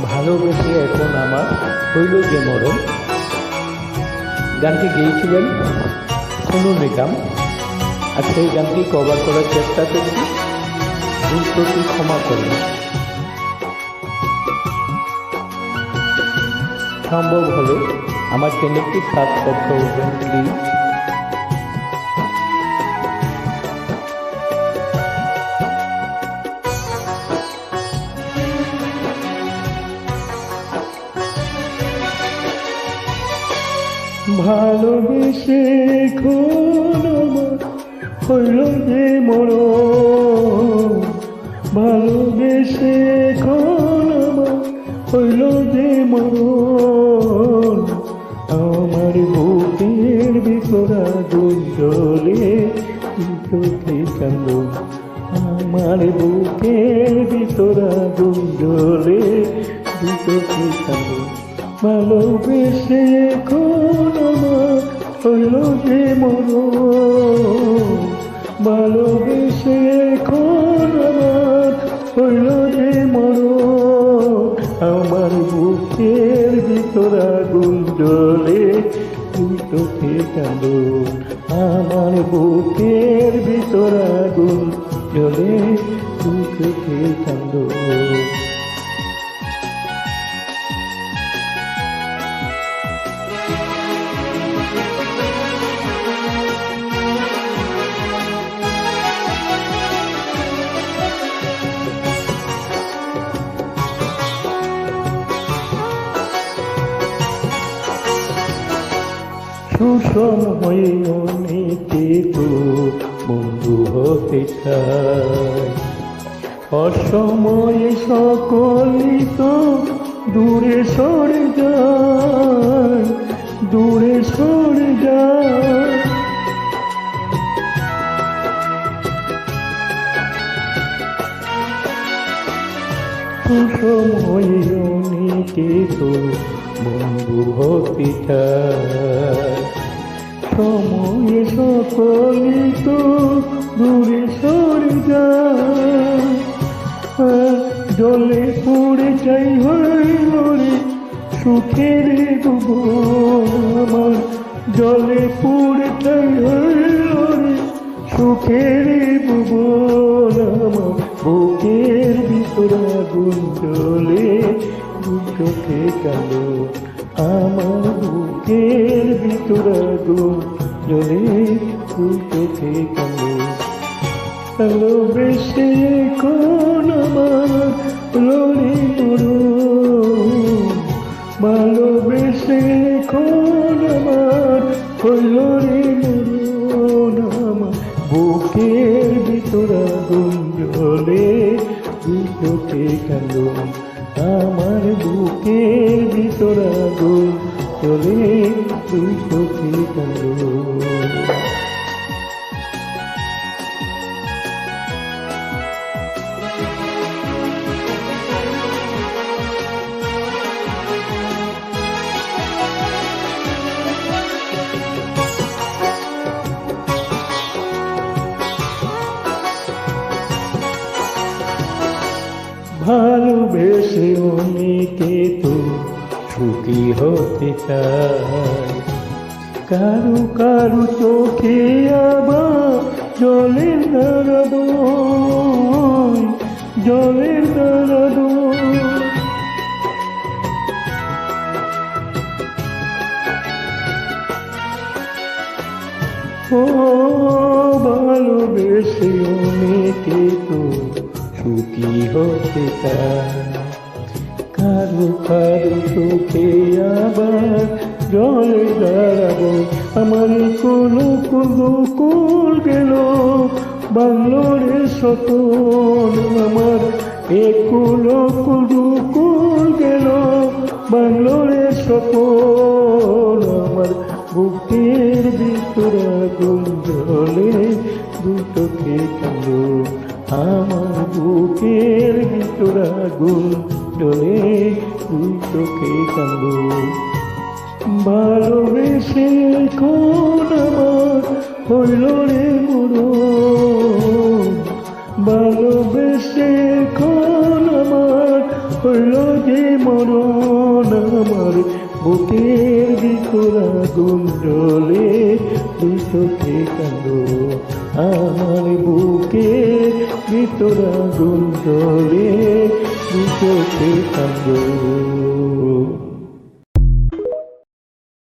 ভালোবেসে এখন আমার হইল যে মরণ। গানটি গেয়েছিলেন সোনু নিগম, আর সেই গানটি কভার করার চেষ্টা করছি। ভুল ত্রুটি ক্ষমা করুন। সম্ভব হলে আমার চ্যানেলটি সাবস্ক্রাইব করবেন প্লিজ। ভালোবেসে এখন আমার হইল যে মরণ, ভালোবেসে এখন আমার হইল যে মরণ। আমার বুকের ভিতরা গুঞ্জলে চোখে কান্দন, আমার বুকের ভিতরা গুঞ্জলে চোখে কান্দন। ভালোবেসে এখন আমার হইল যে মরণ, ভালোবেসে এখন আমার হইল যে মরণ। আমার বুকের ভিতর আগুন জ্বলে চোখে কান্দন, আমার বুকের ভিতর আগুন জ্বলে চোখে কান্দন। সুসময়ে অনেকে তো বন্ধু হতে চায়, অসময়ে সকলই তো দূরে সরে যায়, দূরে সরে যায়। সুসময়ে অনেকে তো বন্ধু হতে চায়, সময়ে সকলে তো দূরে সরে যায়। জলে পড়ে চাই হইল রে সুখের ভুবন, আমার জলে পড়ে চাই হইল রে সুখের ভুবন। আমার বুকের ভিতর আগুন জ্বলে চোখে কালো, আমার বুকের ভিতর আগুন জ্বলে চোখে কালো। ভালোবেসে এখন আমার লড়ে মরণ, ভালোবেসে এখন আমার হইল রে মরণ। আমার বুকের ভিতর আগুন জ্বলে চোখে কালো, আমার বুকের ভিতর আগুন জ্বলে চোখে কালো। ভালোবেসে অনেকে তো সুখী হতে চায়, কারু কারু চোখে আবার জলের দাঁড়াবো, জলের দাঁড়াবো। ও ভালোবেসে অনেকে তো সুখী হতে চায়, কারু কারু চোখে আবার জলে দাঁড়াবো। আমার কোনো কুল গেল বাংলোরে সতন, আমার একুলো কুল গেল বাংলোরে সতন। আমার বুকের ভিতর আগুন জ্বলে চোখে কালো, আমার বুকের ভিতর আগুন জ্বলে চোখে কালো। ভালোবেসে এখন আমার হইল রে মরণ, ভালোবেসে এখন আমার হইল যে মরণ আমার বুকের ভিতরা গুঞ্জলে দুই চোখে কান্দ আমার বুকের ভিতরা গুঞ্জলে দুই চোখে কান্দ